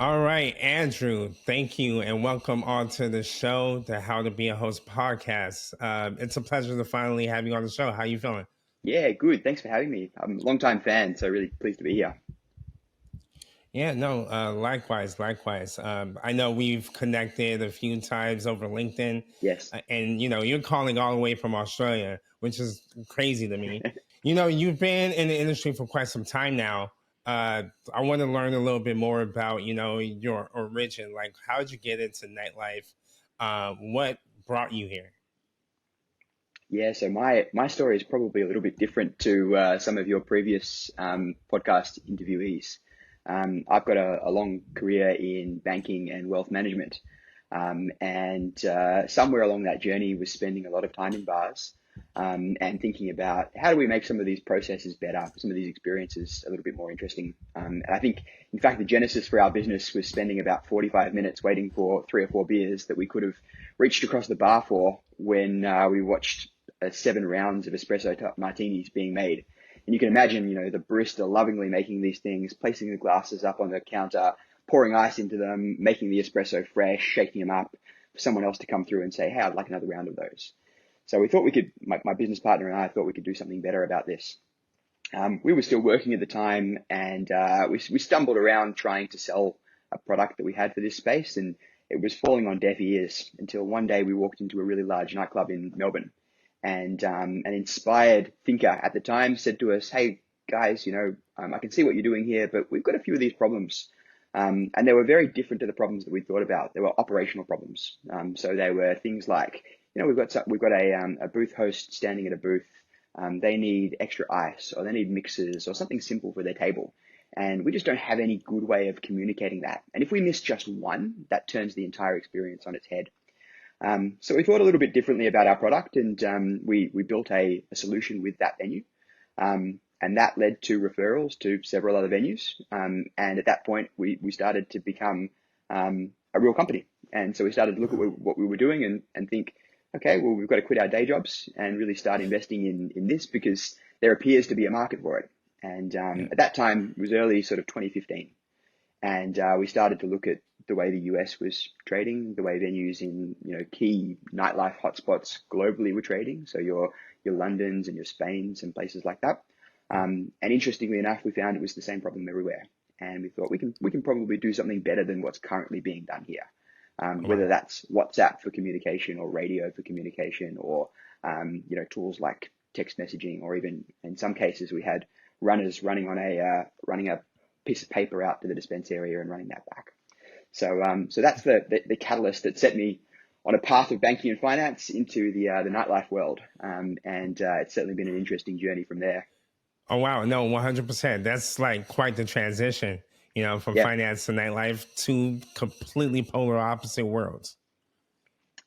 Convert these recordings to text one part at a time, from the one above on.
All right, Andrew, thank you and welcome on to the show, the How to Be a Host podcast. It's a pleasure to finally have you on the show. How you feeling? Yeah, good. Thanks for having me. I'm a long-time fan, so really pleased to be here. Yeah, no, likewise, likewise. I know we've connected a few times over LinkedIn, Yes. and you're calling all the way from Australia, which is crazy to me. You've been in the industry for quite some time now. I want to learn a little bit more about, your origin. Like, how did you get into nightlife? What brought you here? Yeah, so my story is probably a little bit different to some of your previous podcast interviewees. I've got a long career in banking and wealth management, and somewhere along that journey was spending a lot of time in bars and thinking about how do we make some of these processes better, some of these experiences a little bit more interesting. And I think, in fact, the genesis for our business was spending about 45 minutes waiting for 3 or 4 beers that we could have reached across the bar for when we watched 7 rounds of espresso martinis being made. And you can imagine, the barista lovingly making these things, placing the glasses up on the counter, pouring ice into them, making the espresso fresh, shaking them up for someone else to come through and say, hey, I'd like another round of those. So we thought we could, my business partner and I thought we could do something better about this. We were still working at the time, and we stumbled around trying to sell a product that we had for this space, and it was falling on deaf ears until one day we walked into a really large nightclub in Melbourne, and an inspired thinker at the time said to us, "Hey guys, I can see what you're doing here, but we've got a few of these problems." And they were very different to the problems that we thought about. They were operational problems. So they were things like, we've got a booth host standing at a booth. They need extra ice, or they need mixers, or something simple for their table. And we just don't have any good way of communicating that. And if we miss just one, that turns the entire experience on its head. So we thought a little bit differently about our product, and we built a solution with that venue. And that led to referrals to several other venues. And at that point, we started to become a real company. And so we started to look at what we were doing and think, okay, well, we've got to quit our day jobs and really start investing in this, because there appears to be a market for it. And Yeah. at that time, it was early sort of 2015. And we started to look at the way the US was trading, the way venues in key nightlife hotspots globally were trading. So your Londons and your Spains and places like that. And interestingly enough, we found it was the same problem everywhere. And we thought we can probably do something better than what's currently being done here. Whether Wow. that's WhatsApp for communication, or radio for communication, or tools like text messaging, or even in some cases we had runners running a piece of paper out to the dispense area and running that back. So that's the catalyst that set me on a path of banking and finance into the nightlife world. And it's certainly been an interesting journey from there. Oh wow, no, 100%. That's like quite the transition, from Yeah. finance to nightlife, two completely polar opposite worlds.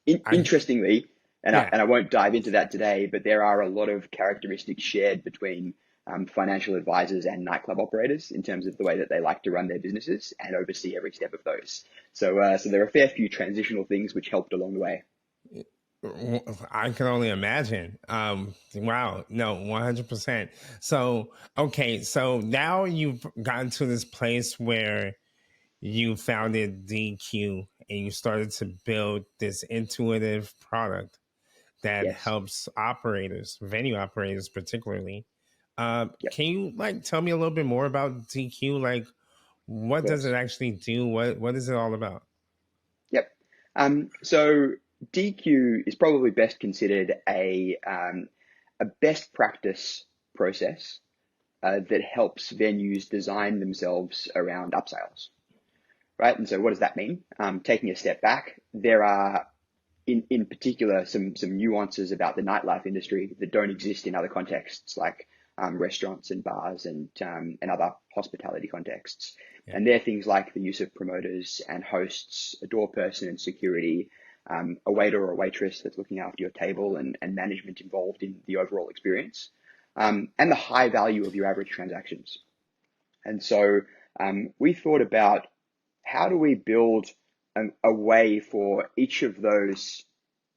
I Interestingly, and I, Yeah. and I won't dive into that today, but there are a lot of characteristics shared between financial advisors and nightclub operators in terms of the way that they like to run their businesses and oversee every step of those. So there are a fair few transitional things which helped along the way. I can only imagine. Wow, no, 100%. So, okay, so now you've gotten to this place where you founded DQ and you started to build this intuitive product that Yes. helps operators, venue operators particularly. Yep. Can you tell me a little bit more about DQ? Like, Of what does it course. actually do? What is it all about? Yep. So DQ is probably best considered a best practice process that helps venues design themselves around upsales, right? And so what does that mean? Taking a step back, there are in particular some nuances about the nightlife industry that don't exist in other contexts, like restaurants and bars and other hospitality contexts. Yeah. And they're things like the use of promoters and hosts, a door person and security, a waiter or a waitress that's looking after your table, and management involved in the overall experience, and the high value of your average transactions. And so we thought about how do we build a way for each of those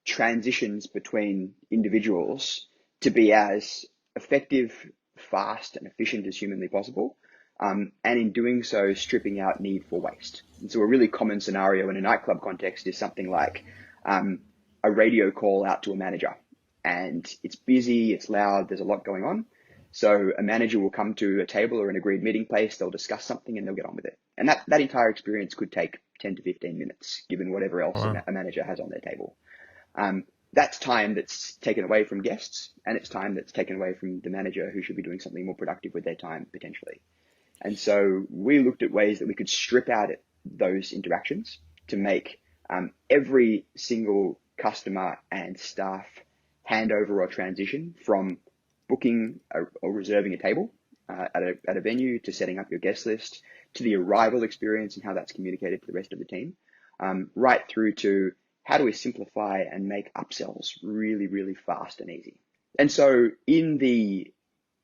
transitions between individuals to be as effective, fast, and efficient as humanly possible, and in doing so, stripping out need for waste. And so a really common scenario in a nightclub context is something like a radio call out to a manager, and it's busy, it's loud, there's a lot going on. So a manager will come to a table or an agreed meeting place, they'll discuss something and they'll get on with it. And that entire experience could take 10 to 15 minutes, given whatever else Wow. a manager has on their table. That's time that's taken away from guests, and it's time that's taken away from the manager who should be doing something more productive with their time potentially. And so we looked at ways that we could strip out those interactions to make every single customer and staff handover or transition from booking or reserving a table at a venue, to setting up your guest list, to the arrival experience and how that's communicated to the rest of the team, right through to how do we simplify and make upsells really, really fast and easy. And so in the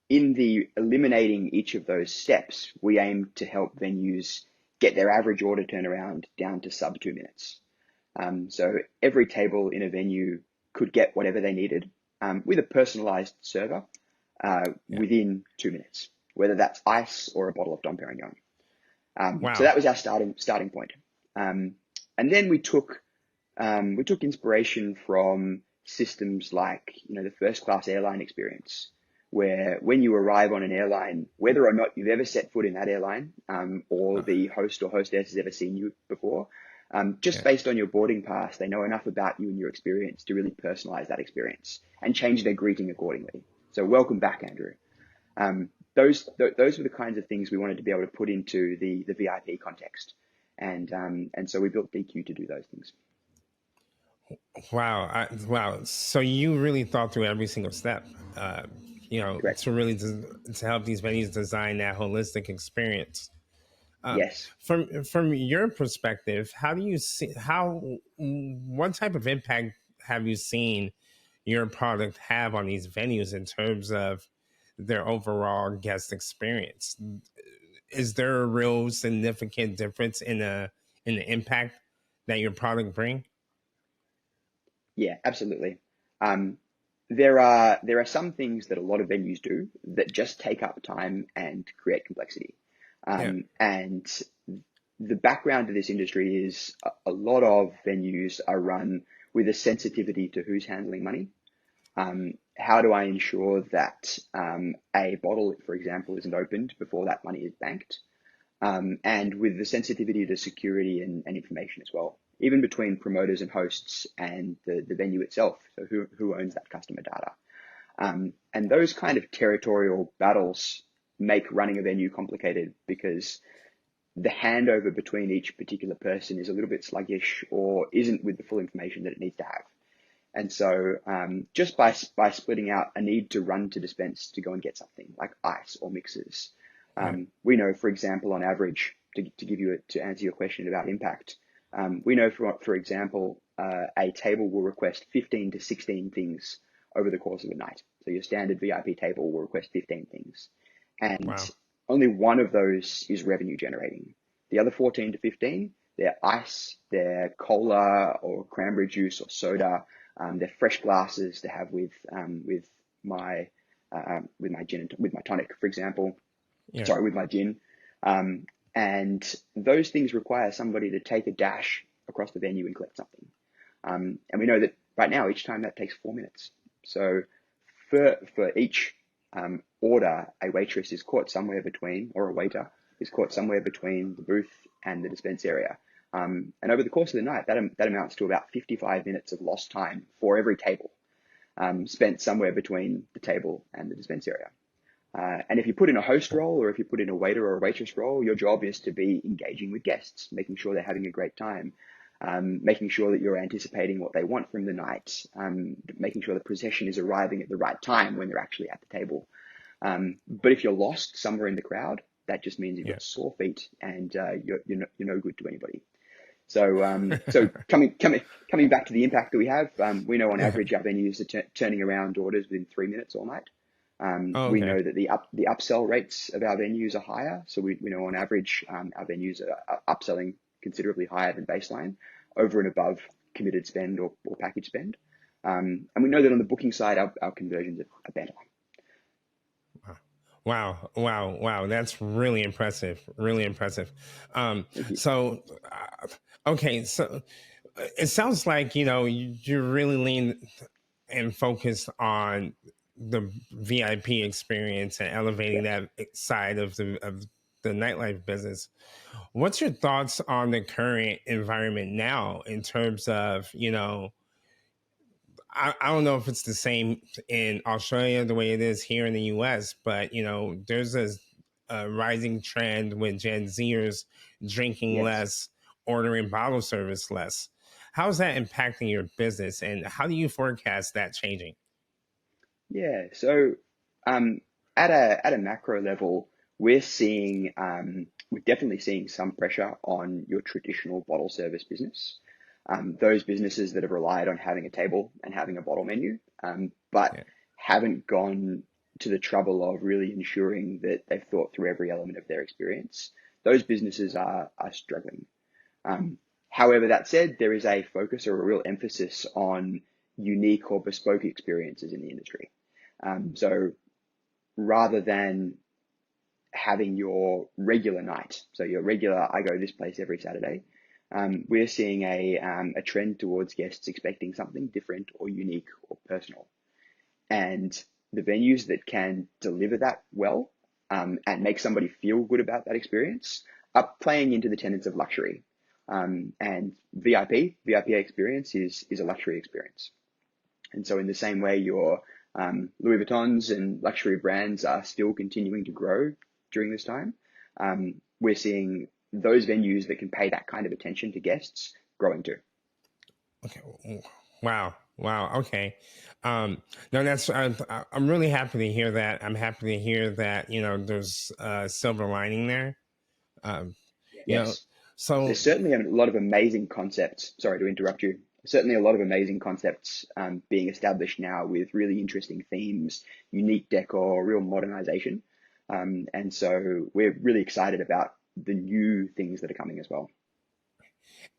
eliminating each of those steps, we aim to help venues get their average order turnaround down to sub 2 minutes. So every table in a venue could get whatever they needed with a personalized server within 2 minutes, whether that's ice or a bottle of Dom Perignon. Wow. So that was our starting point. And then we took inspiration from systems like, the first class airline experience, where when you arrive on an airline, whether or not you've ever set foot in that airline, or the host or hostess has ever seen you before, just based on your boarding pass, they know enough about you and your experience to really personalize that experience and change their greeting accordingly. So welcome back, Andrew. Those were the kinds of things we wanted to be able to put into the VIP context. And so we built DQ to do those things. Wow. Wow. So you really thought through every single step, Correct. to really to help these venues design that holistic experience. Yes. From your perspective, how do you see what type of impact have you seen your product have on these venues in terms of their overall guest experience? Is there a real significant difference in the impact that your product bring? Yeah, absolutely. There are some things that a lot of venues do that just take up time and create complexity. Yeah. And the background of this industry is a lot of venues are run with a sensitivity to who's handling money. How do I ensure that a bottle, for example, isn't opened before that money is banked? And with the sensitivity to security and information as well, even between promoters and hosts and the venue itself. So who owns that customer data? And those kind of territorial battles make running a venue complicated, because the handover between each particular person is a little bit sluggish or isn't with the full information that it needs to have. And so just by splitting out a need to run to dispense to go and get something like ice or mixers, we know, for example, on average, to answer your question about impact, we know, for example, a table will request 15 to 16 things over the course of a night. So your standard VIP table will request 15 things. And Wow. only one of those is revenue generating. The other 14 to 15, they're ice, they're cola or cranberry juice or soda, they're fresh glasses to have with my gin with my tonic, for example. Yeah. Sorry, with my gin. And those things require somebody to take a dash across the venue and collect something. And we know that right now, each time that takes 4 minutes. So for each order, a waitress is caught somewhere between, or a waiter is caught somewhere between the booth and the dispense area. And over the course of the night, that amounts to about 55 minutes of lost time for every table, spent somewhere between the table and the dispense area. And if you put in a host role, or if you put in a waiter or a waitress role, your job is to be engaging with guests, making sure they're having a great time, making sure that you're anticipating what they want from the night, making sure the procession is arriving at the right time when they're actually at the table. But if you're lost somewhere in the crowd, that just means you've got sore feet and you're no good to anybody. So coming back to the impact that we have, we know on average our venues are turning around orders within 3 minutes all night. We know that the upsell rates of our venues are higher. So we know on average our venues are upselling considerably higher than baseline, over and above committed spend or package spend. And we know that on the booking side, our conversions are better. Wow, wow, wow. That's really impressive. Really impressive. Um, Thank you. so, okay, so it sounds like, you really lean and focus on the VIP experience and elevating Yes. that side of the nightlife business. What's your thoughts on the current environment now in terms of, I don't know if it's the same in Australia the way it is here in the US, but there's a rising trend with Gen Zers drinking Yes. less, ordering bottle service less. How's that impacting your business, and how do you forecast that changing? Yeah. So, um, at a macro level, we're definitely seeing some pressure on your traditional bottle service business. Those businesses that have relied on having a table and having a bottle menu, but Yeah. haven't gone to the trouble of really ensuring that they've thought through every element of their experience. Those businesses are struggling. Um, However, that said, there is a focus or a real emphasis on unique or bespoke experiences in the industry. So rather than having your regular night, so your regular, I go this place every Saturday, we're seeing a trend towards guests expecting something different or unique or personal. And the venues that can deliver that well, and make somebody feel good about that experience are playing into the tenets of luxury. And VIP experience is a luxury experience. And so, in the same way, your Louis Vuittons and luxury brands are still continuing to grow during this time, we're seeing those venues that can pay that kind of attention to guests growing too. Okay. Wow. Wow. Okay. Um, no, I'm really happy to hear that. I'm happy to hear that, there's a silver lining there. Um, you know, Yes. so There's certainly a lot of amazing concepts. Sorry to interrupt you. Certainly a lot of amazing concepts being established now with really interesting themes, unique decor, real modernization. And so we're really excited about the new things that are coming as well.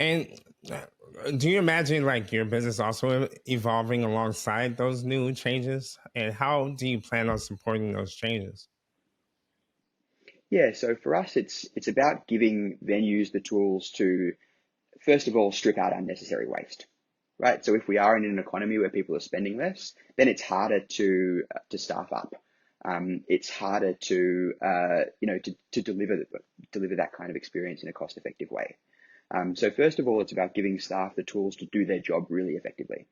And do you imagine like your business also evolving alongside those new changes? And how do you plan on supporting those changes? Yeah, so for us, it's about giving venues the tools to, first of all, strip out unnecessary waste, right? So if we are in an economy where people are spending less, then it's harder to staff up. It's harder to deliver that kind of experience in a cost effective way. So first of all, it's about giving staff the tools to do their job really effectively.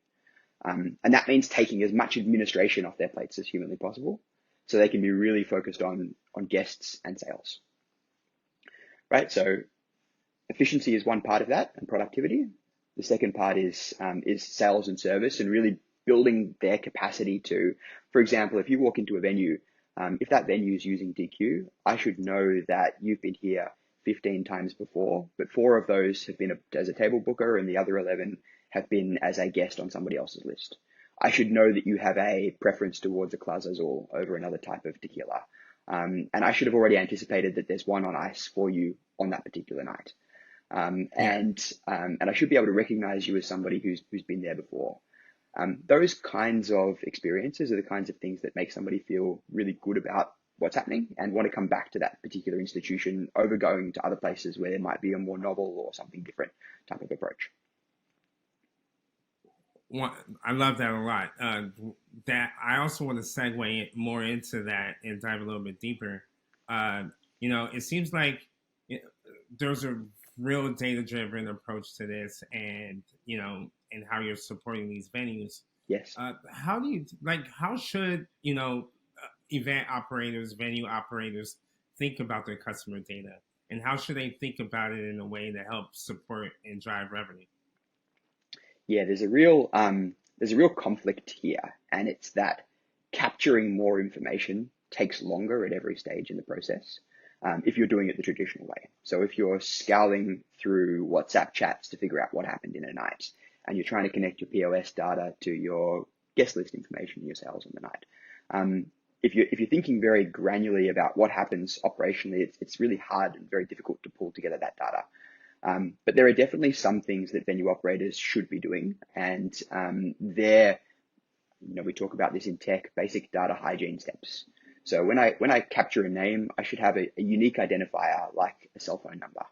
And that means taking as much administration off their plates as humanly possible so they can be really focused on guests and sales, right? So efficiency is one part of that and productivity. The second part is sales and service and really building their capacity to, for example, if you walk into a venue, if that venue is using DQ, I should know that you've been here 15 times before, but four of those have been as a table booker and the other 11 have been as a guest on somebody else's list. I should know that you have a preference towards a Clase Azul over another type of tequila. And I should have already anticipated that there's one on ice for you on that particular night. Yeah. And I should be able to recognize you as somebody who's been there before. Those kinds of experiences are the kinds of things that make somebody feel really good about what's happening and want to come back to that particular institution over going to other places where there might be a more novel or something different type of approach. One, I love that a lot. That I also want to segue more into that and dive a little bit deeper. Uh, it seems like it, there's a real data driven approach to this, and how you're supporting these venues. Yes. How do you like? How should event operators, venue operators think about their customer data, and how should they think about it in a way that helps support and drive revenue? Yeah, there's a real conflict here, and it's that capturing more information takes longer at every stage in the process. If you're doing it the traditional way. So if you're scouring through WhatsApp chats to figure out what happened in a night, and you're trying to connect your POS data to your guest list information, your sales on the night, if you're thinking very granularly about what happens operationally, it's really hard and very difficult to pull together that data. But there are definitely some things that venue operators should be doing, and we talk about this in tech, basic data hygiene steps. So when I capture a name, I should have a unique identifier like a cell phone number.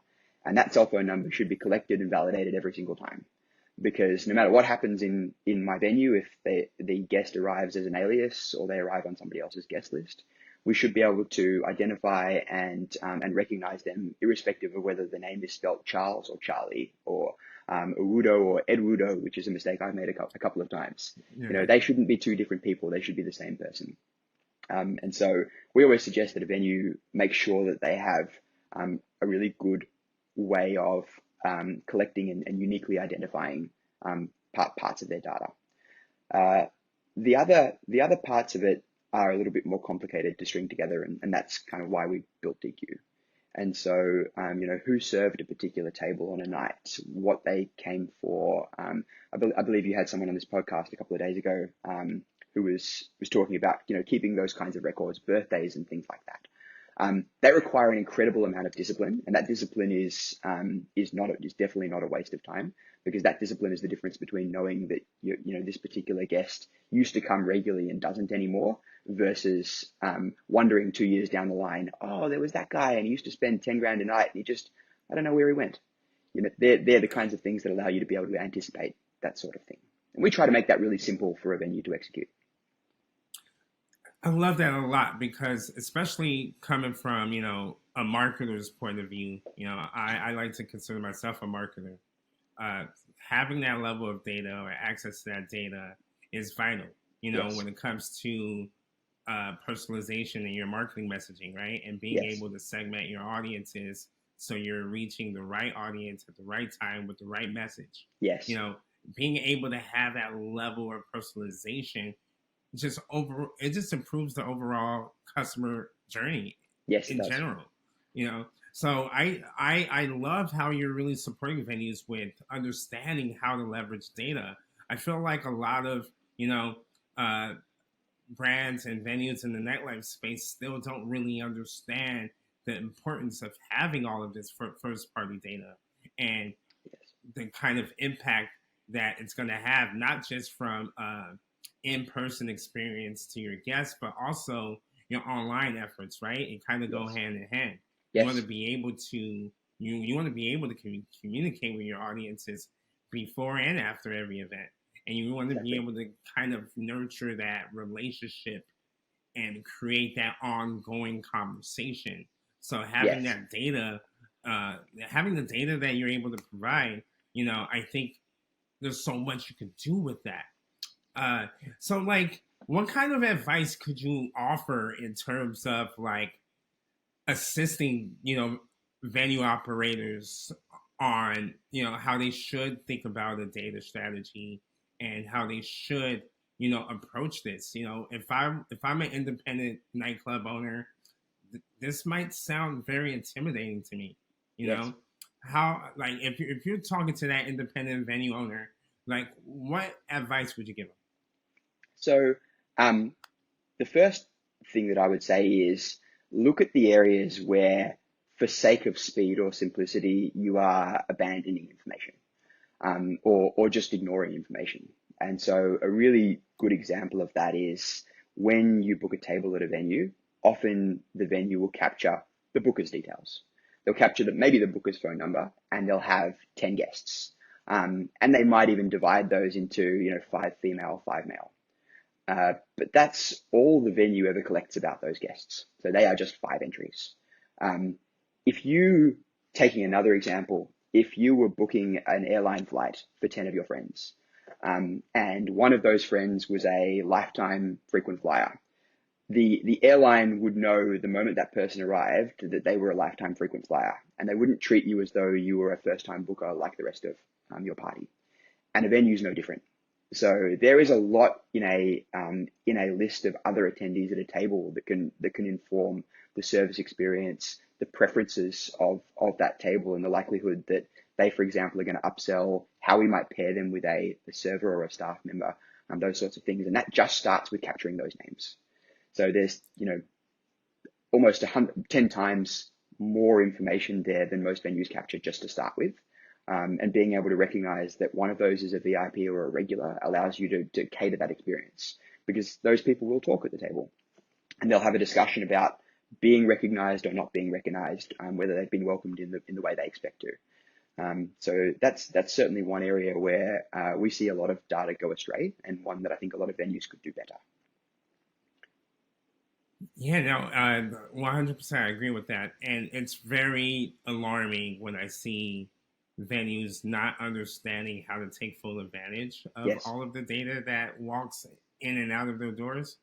And that cell phone number should be collected and validated every single time. Because no matter what happens in my venue, if the guest arrives as an alias or they arrive on somebody else's guest list, we should be able to identify and recognize them irrespective of whether the name is spelled Charles or Charlie or Udo or Edudo, which is a mistake I've made a couple of times. You know, Yeah. they shouldn't be two different people. They should be the same person. And so we always suggest that a venue make sure that they have a really good way of collecting and uniquely identifying parts of their data. Uh, the other parts of it are a little bit more complicated to string together, and that's kind of why we built DQ. And so, you know, who served a particular table on a night, what they came for. I believe you had someone on this podcast a couple of days ago who was talking about, you know, keeping those kinds of records, birthdays and things like that. They require an incredible amount of discipline, and that discipline is definitely not a waste of time, because that discipline is the difference between knowing that you know this particular guest used to come regularly and doesn't anymore, versus wondering 2 years down the line, oh, there was that guy and he used to spend 10 grand a night and I don't know where he went. You know, they're the kinds of things that allow you to be able to anticipate that sort of thing, and we try to make that really simple for a venue to execute. I love that a lot because, especially coming from, you know, a marketer's point of view, you know, I like to consider myself a marketer. Uh, Having that level of data or access to that data is vital, you know, Yes, when it comes to personalization in your marketing messaging, right? And being yes, able to segment your audiences so you're reaching the right audience at the right time with the right message. You yes, know, being able to have that level of personalization it just improves the overall customer journey yes, it in does. general, you know. So I love how you're really supporting venues with understanding how to leverage data. I feel like a lot of, you know, uh, brands and venues in the nightlife space still don't really understand the importance of having all of this first party data and Yes, the kind of impact that it's going to have, not just from in-person experience to your guests, but also your online efforts, right? It kind of go yes, hand in hand. You want to yes, be able to you want to be able to communicate with your audiences before and after every event, and you want to be exactly. able to kind of nurture that relationship and create that ongoing conversation. So Yes. having the data that you're able to provide, you know, I think there's so much you can do with that. Uh, so like, what kind of advice could you offer in terms of like assisting, you know, venue operators on, you know, how they should think about a data strategy and how they should, you know, approach this? You know, if I'm an independent nightclub owner, this might sound very intimidating to me. You Yes. know, how like if you're talking to that independent venue owner, like what advice would you give them? So, um, the first thing that I would say is look at the areas where, for sake of speed or simplicity, you are abandoning information, or just ignoring information. And so, a really good example of that is when you book a table at a venue, often the venue will capture the booker's details. They'll capture maybe the booker's phone number, and they'll have 10 guests. And they might even divide those into, you know, 5 female, 5 male. But that's all the venue ever collects about those guests. So they are just 5 entries. Um, if you, taking another example, if you were booking an airline flight for 10 of your friends, and one of those friends was a lifetime frequent flyer, the airline would know the moment that person arrived that they were a lifetime frequent flyer, and they wouldn't treat you as though you were a first time booker like the rest of your party. And a venue is no different. So there is a lot in a list of other attendees at a table that can inform the service experience, the preferences of that table, and the likelihood that they, for example, are going to upsell, how we might pair them with a server or a staff member, those sorts of things. And that just starts with capturing those names. So there's, you know, almost 10 times more information there than most venues capture just to start with. And being able to recognize that one of those is a VIP or a regular allows you to cater that experience, because those people will talk at the table. and they'll have a discussion about being recognized or not being recognized, whether they've been welcomed in the way they expect to. So that's certainly one area where we see a lot of data go astray, and one that I think a lot of venues could do better. Yeah, no, 100% I agree with that. And it's very alarming when I see venues not understanding how to take full advantage of Yes, all of the data that walks in and out of their doors.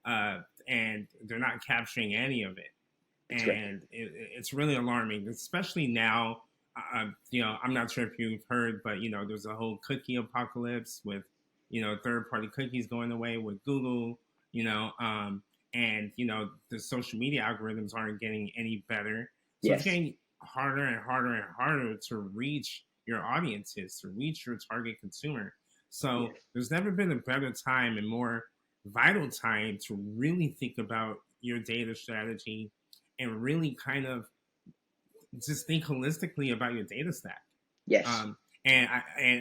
And they're not capturing any of it. that's correct. And it's really alarming, especially now. I'm not sure if you've heard, but there's a whole cookie apocalypse with third-party cookies going away with Google. You know, and the social media algorithms aren't getting any better, so it's Yes, getting harder and harder and harder to reach your audiences, to reach your target consumer. So yes, there's never been a better time and more vital time to really think about your data strategy and really kind of just think holistically about your data stack. yes. And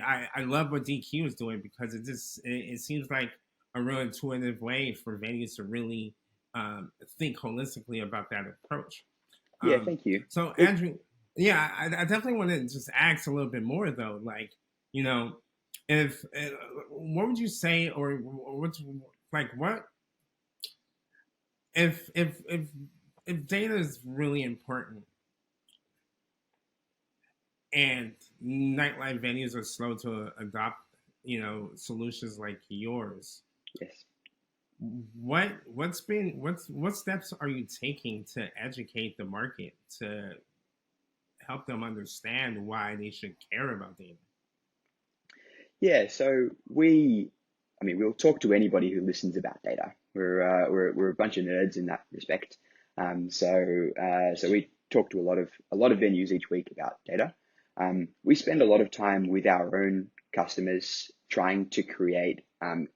I love what DQ is doing, because it seems like a real intuitive way for venues to really think holistically about that approach. Yeah, Um, thank you. so It, Andrew, yeah, I definitely want to just ask a little bit more though. Like, you know, if what would you say, or what's like what if data is really important and nightlife venues are slow to adopt, solutions like yours. yes. What steps are you taking to educate the market to help them understand why they should care about data? Yeah, so I mean, we'll talk to anybody who listens about data. We're a bunch of nerds in that respect. So we talk to a lot of venues each week about data. We spend a lot of time with our own customers trying to create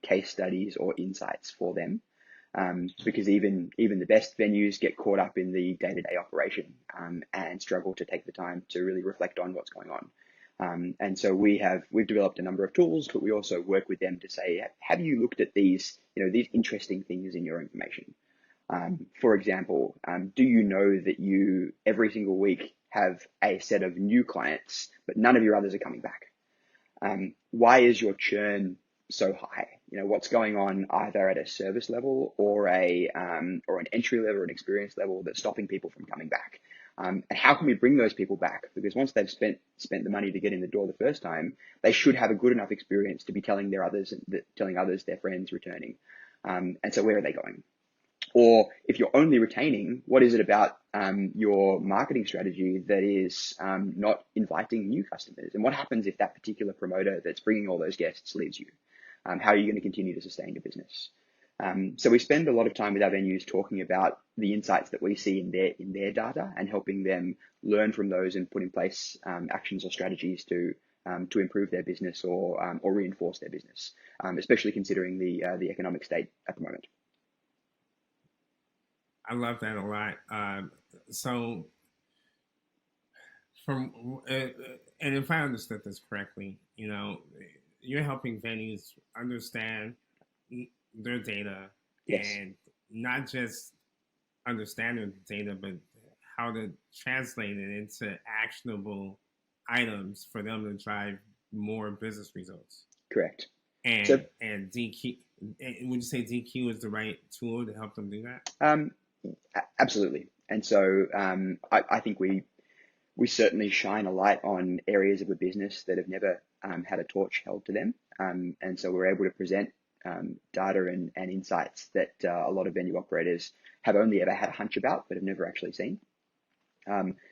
case studies or insights for them. Because even the best venues get caught up in the day-to-day operation, and struggle to take the time to really reflect on what's going on. And so we've developed a number of tools, but we also work with them to say, have you looked at these interesting things in your information? For example, do you know that you every single week have a set of new clients, but none of your others are coming back? Why is your churn so high? What's going on either at a service level or or an entry level or an experience level that's stopping people from coming back? And how can we bring those people back? Because once they've spent the money to get in the door the first time, they should have a good enough experience to be telling others, their friends, returning. And so where are they going? Or if you're only retaining, what is it about your marketing strategy that is not inviting new customers? And what happens if that particular promoter that's bringing all those guests leaves you? How are you going to continue to sustain your business? So we spend a lot of time with our venues talking about the insights that we see in their data, and helping them learn from those and put in place actions or strategies to improve their business, or reinforce their business, especially considering the economic state at the moment. I love that a lot. So from and if I understood this correctly, you're helping venues understand their data, Yes, and not just understand their data, but how to translate it into actionable items for them to drive more business results. correct. So And DQ, would you say DQ is the right tool to help them do that? um, absolutely. And so I think we certainly shine a light on areas of the business that have never had a torch held to them. And so we're able to present data and insights that a lot of venue operators have only ever had a hunch about, but have never actually seen.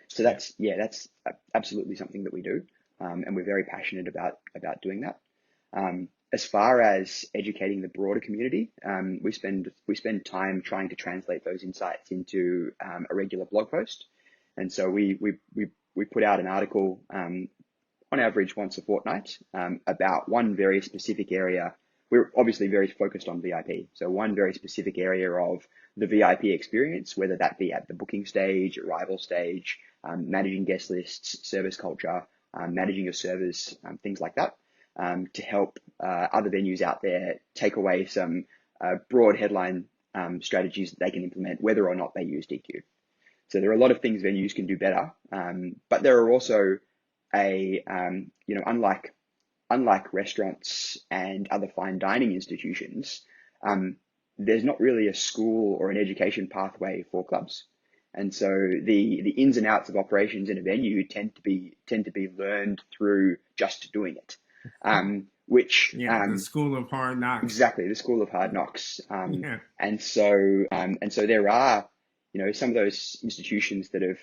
So Yeah. that's absolutely something that we do, and we're very passionate about doing that. As far as educating the broader community, we spend time trying to translate those insights into a regular blog post, and so we put out an article on average once a fortnight about one very specific area. We're obviously very focused on VIP. So one very specific area of the VIP experience, whether that be at the booking stage, arrival stage, managing guest lists, service culture, managing your servers, things like that, to help other venues out there take away some broad headline strategies that they can implement, whether or not they use DQ. So there are a lot of things venues can do better, but there are also unlike restaurants and other fine dining institutions, there's not really a school or an education pathway for clubs. And so the ins and outs of operations in a venue tend to be learned through just doing it. Which the school of hard knocks. Exactly, the school of hard knocks. Yeah. And so there are, some of those institutions that have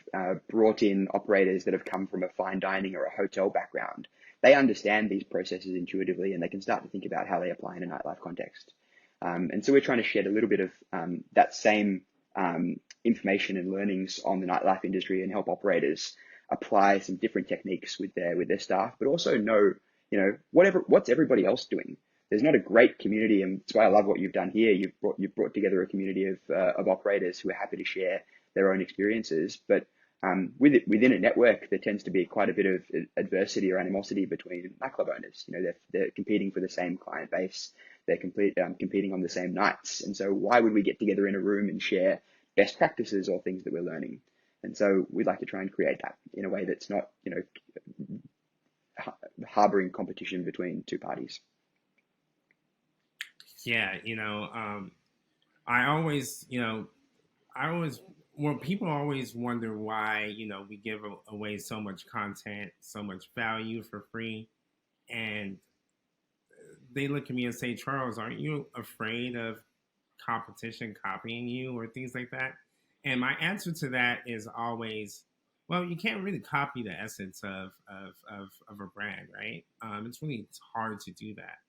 brought in operators that have come from a fine dining or a hotel background. They understand these processes intuitively, and they can start to think about how they apply in a nightlife context. And so we're trying to shed a little bit of that same information and learnings on the nightlife industry and help operators apply some different techniques with their staff, but also know, what's everybody else doing. There's not a great community, and that's why I love what you've done here. You've brought together a community of operators who are happy to share their own experiences. But within a network, there tends to be quite a bit of adversity or animosity between nightclub owners. They're competing for the same client base. They're competing on the same nights. And so why would we get together in a room and share best practices or things that we're learning? And so we'd like to try and create that in a way that's not, harboring competition between two parties. Yeah, people always wonder why, we give away so much content, so much value for free. And they look at me and say, Charles, aren't you afraid of competition copying you or things like that? And my answer to that is always, well, you can't really copy the essence of a brand, right? It's hard to do that.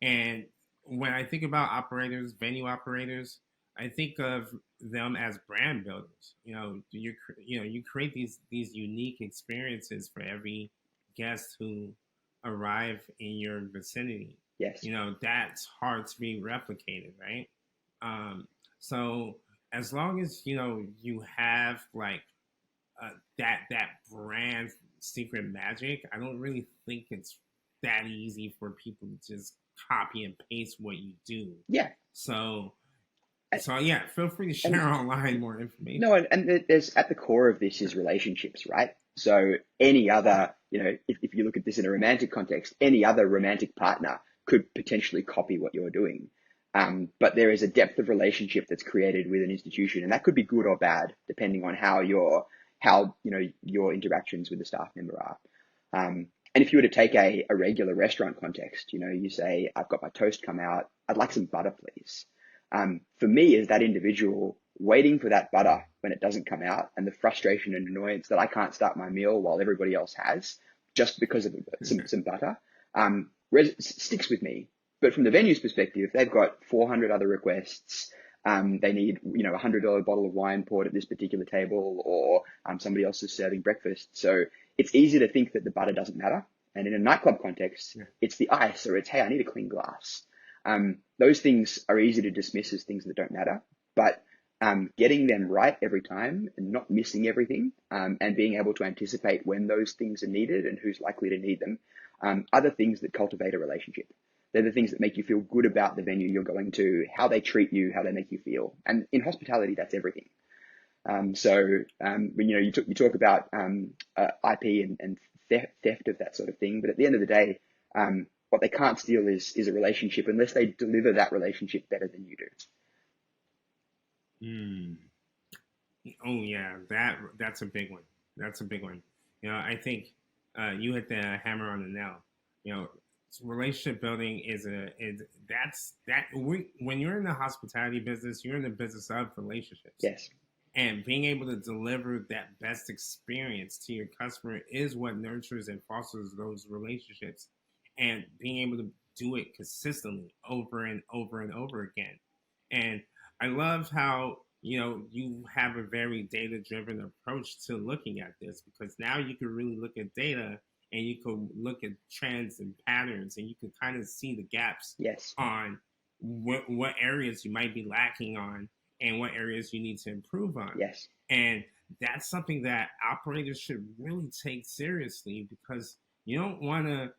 And when I think about operators, venue operators, I think of them as brand builders. You create these unique experiences for every guest who arrive in your vicinity. Yes. That's hard to be replicated, right? So as long as you have like that brand secret magic, I don't really think it's that easy for people to just copy and paste what you do. Yeah. So yeah, feel free to share online more information. No, and there's at the core of this is relationships, right? So any other, if you look at this in a romantic context, any other romantic partner could potentially copy what you're doing. But there is a depth of relationship that's created with an institution, and that could be good or bad, depending on how your interactions with the staff member are. And if you were to take a regular restaurant context, you say, I've got my toast come out, I'd like some butter, please. For me, as that individual, waiting for that butter when it doesn't come out, and the frustration and annoyance that I can't start my meal while everybody else has, just because of some butter, sticks with me. But from the venue's perspective, they've got 400 other requests. They need, $100 bottle of wine poured at this particular table, or somebody else is serving breakfast. So it's easy to think that the butter doesn't matter. And in a nightclub context, it's the ice, or it's, hey, I need a clean glass. Those things are easy to dismiss as things that don't matter, but getting them right every time and not missing everything, and being able to anticipate when those things are needed and who's likely to need them, are the things that cultivate a relationship. They're the things that make you feel good about the venue you're going to, how they treat you, how they make you feel. And in hospitality, that's everything. You talk about IP and theft of that sort of thing, but at the end of the day, what they can't steal is a relationship unless they deliver that relationship better than you do. Oh yeah, that's a big one. That's a big one. I think you hit the hammer on the nail. Relationship building when you're in the hospitality business, you're in the business of relationships. Yes. And being able to deliver that best experience to your customer is what nurtures and fosters those relationships. And being able to do it consistently over and over and over again. And I love how, you have a very data-driven approach to looking at this, because now you can really look at data and you can look at trends and patterns, and you can kind of see the gaps on what areas you might be lacking on and what areas you need to improve on. Yes. And that's something that operators should really take seriously, because you don't want to,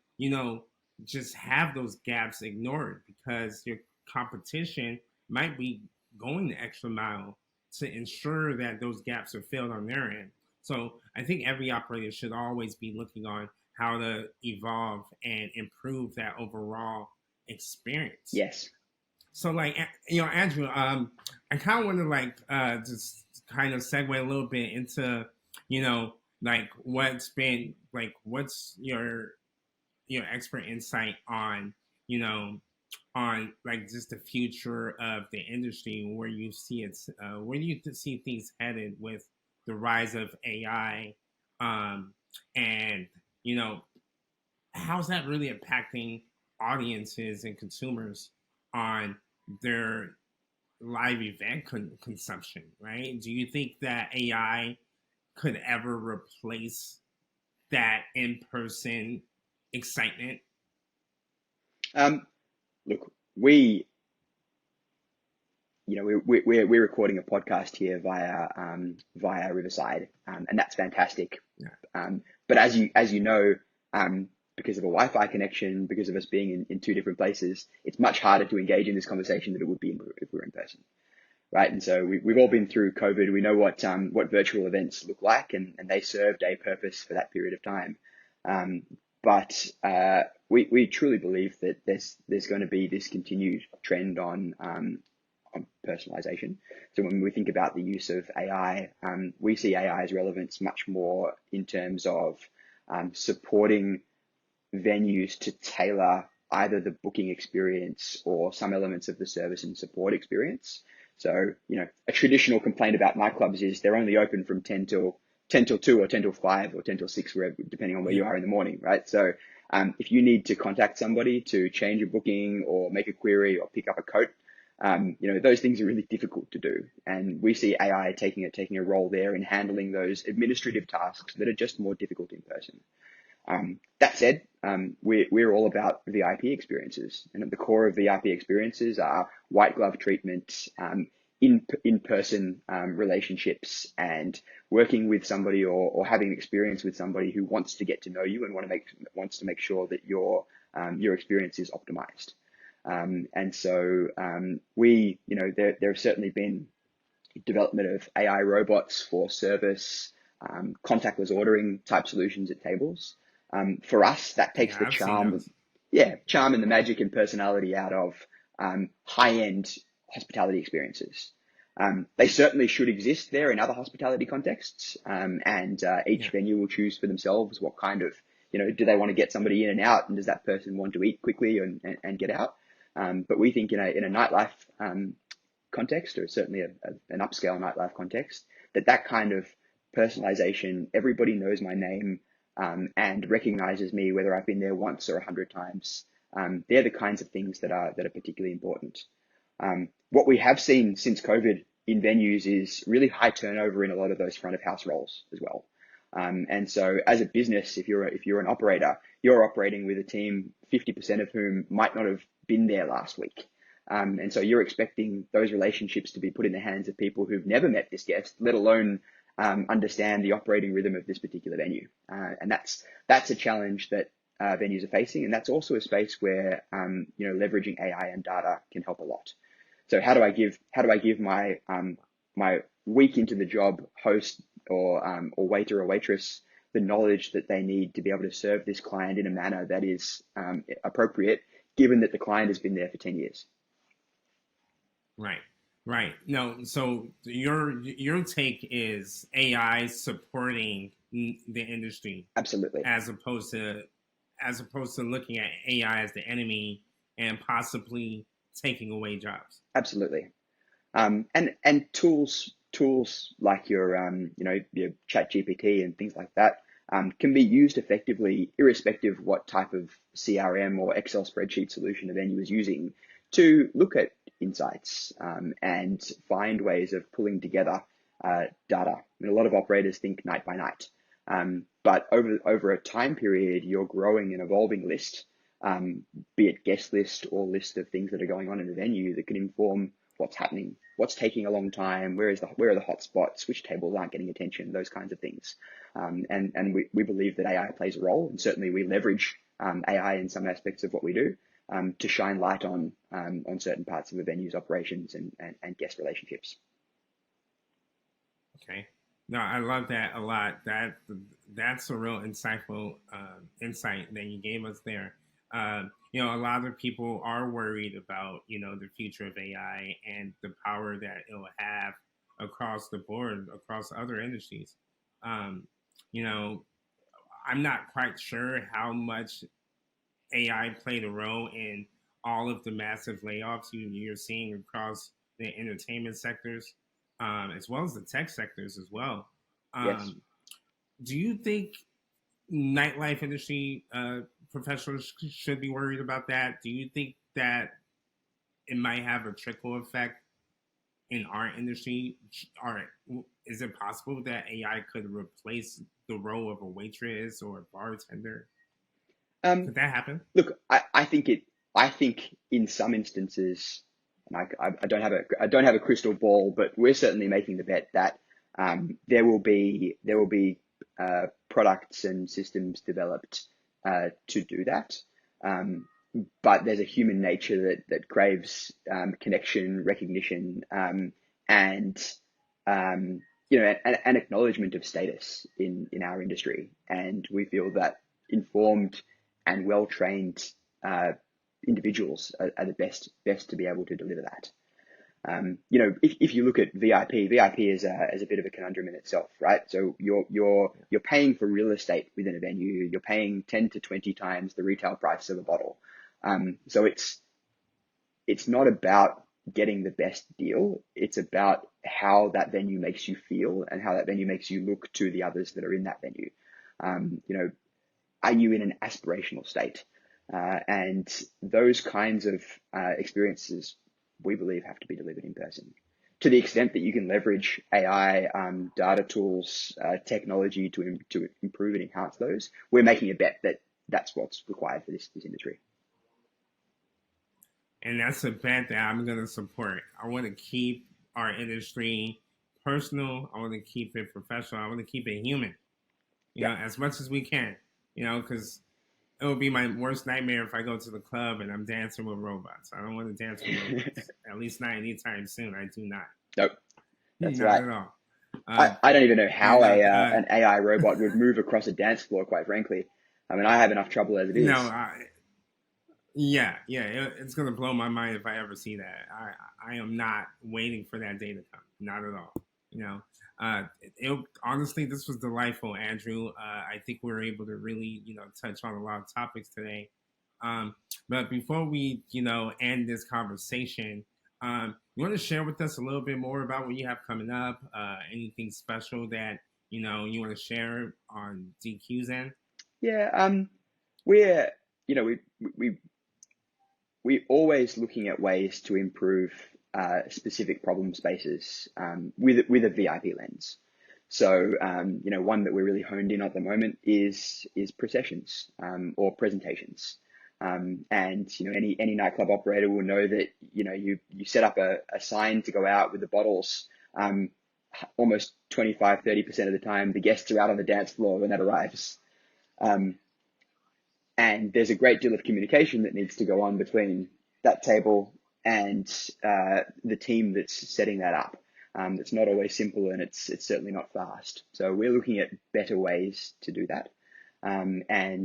just have those gaps ignored, because your competition might be going the extra mile to ensure that those gaps are filled on their end. So I think every operator should always be looking on how to evolve and improve that overall experience. Yes. So like Andrew, I kind of want to just kind of segue a little bit into you know like what's your expert insight on you know on like just the future of the industry, where you see where do you see things headed with the rise of AI, and you know how's that really impacting audiences and consumers on their live event consumption, right? Do you think that AI could ever replace that in person excitement? Um, Look, we, we're recording a podcast here via Riverside, and that's fantastic. Yeah. But as you know, because of a Wi-Fi connection, because of us being in two different places, it's much harder to engage in this conversation than it would be if we were in person, right? And so we've all been through COVID. We know what virtual events look like, and they served a purpose for that period of time. But we truly believe that there's going to be this continued trend on personalization. So when we think about the use of AI, we see AI's relevance much more in terms of supporting venues to tailor either the booking experience or some elements of the service and support experience. So, a traditional complaint about nightclubs is they're only open from 10 till 2 or 10 till 5 or 10 till 6, depending on where you are in the morning, right? So if you need to contact somebody to change a booking or make a query or pick up a coat, those things are really difficult to do. And we see AI taking a role there in handling those administrative tasks that are just more difficult in person. That said, we're all about VIP experiences, and at the core of VIP experiences are white glove treatment, in-person relationships, and working with somebody or having experience with somebody who wants to get to know you and wants to make sure that your experience is optimized. And so there have certainly been development of AI robots for service, contactless ordering type solutions at tables. For us, that takes Yeah, the I've seen those. charm and the magic and personality out of high-end hospitality experiences. They certainly should exist there in other hospitality contexts, and each Yeah. venue will choose for themselves what kind of, do they want to get somebody in and out, and does that person want to eat quickly and get out? But we think in a nightlife context, or certainly an upscale nightlife context, that kind of personalization, everybody knows my name, and recognizes me whether I've been there once or 100 times. They're the kinds of things that are particularly important. What we have seen since COVID in venues is really high turnover in a lot of those front of house roles as well. And so as a business, if you're an operator, you're operating with a team, 50% of whom might not have been there last week. And so you're expecting those relationships to be put in the hands of people who've never met this guest, let alone understand the operating rhythm of this particular venue. And that's a challenge that venues are facing. And that's also a space where leveraging AI and data can help a lot. So how do I give my my week into the job host or waiter or waitress the knowledge that they need to be able to serve this client in a manner that is appropriate, given that the client has been there for 10 years? Right. Right. No, so your take is AI supporting the industry Absolutely. as opposed to looking at AI as the enemy and possibly taking away jobs. Absolutely. And tools like your chat GPT and things like that can be used effectively, irrespective of what type of CRM or Excel spreadsheet solution a venue is using, to look at insights and find ways of pulling together data. I mean, a lot of operators think night by night, but over a time period, you're growing an evolving list, be it guest list or list of things that are going on in the venue that can inform what's happening, what's taking a long time, where are the hot spots, which tables aren't getting attention, those kinds of things. And we believe that AI plays a role, and certainly we leverage AI in some aspects of what we do. to shine light on certain parts of the venue's operations and guest relationships. Okay. No, I love that a lot. That's a real insightful insight that you gave us there. A lot of people are worried about the future of AI and the power that it will have across the board, across other industries. Um, you know, I'm not quite sure how much AI played a role in all of the massive layoffs you're seeing across the entertainment sectors, as well as the tech sectors as well. Yes. Um, do you think nightlife industry professionals should be worried about that? Do you think that it might have a trickle effect in our industry? Or is it possible that AI could replace the role of a waitress or a bartender? Um, Could that happen? Look, I think in some instances, and I don't have a crystal ball, but we're certainly making the bet that there will be products and systems developed to do that. Um, but there's a human nature that craves connection, recognition, and an acknowledgement of status in our industry. And we feel that informed and well trained uh, individuals are the best to be able to deliver that. If you look at VIP is a bit of a conundrum in itself, right? So you're paying for real estate within a venue. You're paying 10 to 20 times the retail price of a bottle. So it's not about getting the best deal. It's about how that venue makes you feel and how that venue makes you look to the others that are in that venue. Are you in an aspirational state? And those kinds of experiences, we believe, have to be delivered in person. To the extent that you can leverage AI, data tools, technology to improve and enhance those, we're making a bet that that's what's required for this industry. And that's a bet that I'm going to support. I want to keep our industry personal. I want to keep it professional. I want to keep it human, Yeah. as much as we can, because it would be my worst nightmare if I go to the club and I'm dancing with robots. I don't want to dance with robots, at least not anytime soon. I do not. Nope. That's Not right. at all. I don't even know how Uh, an AI robot would move across a dance floor, quite frankly. I mean, I have enough trouble as it no, is. yeah, it's gonna blow my mind if I ever see that. I am not waiting for that day to come. Not at all. Honestly, this was delightful, Andrew. I think we were able to really, touch on a lot of topics today. But before we, end this conversation, you want to share with us a little bit more about what you have coming up? Anything special that you want to share on DQ's end? Yeah. We're, you know, we we always looking at ways to improve specific problem spaces with a VIP lens. So, one that we're really honed in at the moment is processions or presentations. And any nightclub operator will know that you set up a sign to go out with the bottles. Almost 25-30% of the time, the guests are out on the dance floor when that arrives. Um, and there's a great deal of communication that needs to go on between that table and the team that's setting that up. It's not always simple, and it's certainly not fast. So we're looking at better ways to do that, and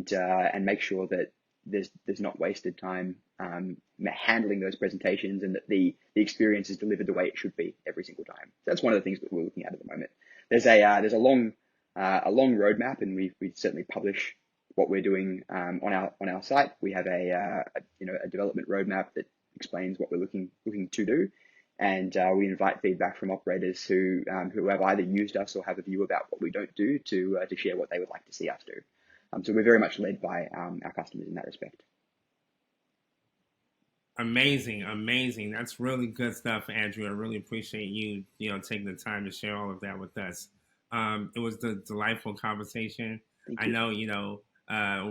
make sure that there's not wasted time handling those presentations, and that the experience is delivered the way it should be every single time. So that's one of the things that we're looking at the moment. There's a long roadmap, and we certainly publish what we're doing on our site. We have a development roadmap that explains what we're looking to do, and we invite feedback from operators who have either used us or have a view about what we don't do to share what they would like to see us do. So we're very much led by our customers in that respect. Amazing. That's really good stuff, Andrew. I really appreciate you, taking the time to share all of that with us. It was a delightful conversation. Thank I you. know,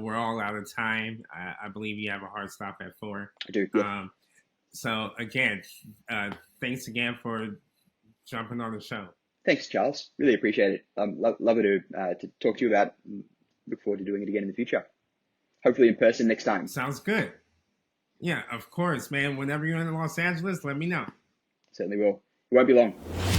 we're all out of time. I believe you have a hard stop at 4. I do. Yeah. So again, thanks again for jumping on the show. Thanks, Charles. Really appreciate it. Love it to talk to you about. Look forward to doing it again in the future. Hopefully in person next time. Sounds good. Yeah, of course, man. Whenever you're in Los Angeles, let me know. Certainly will. It won't be long.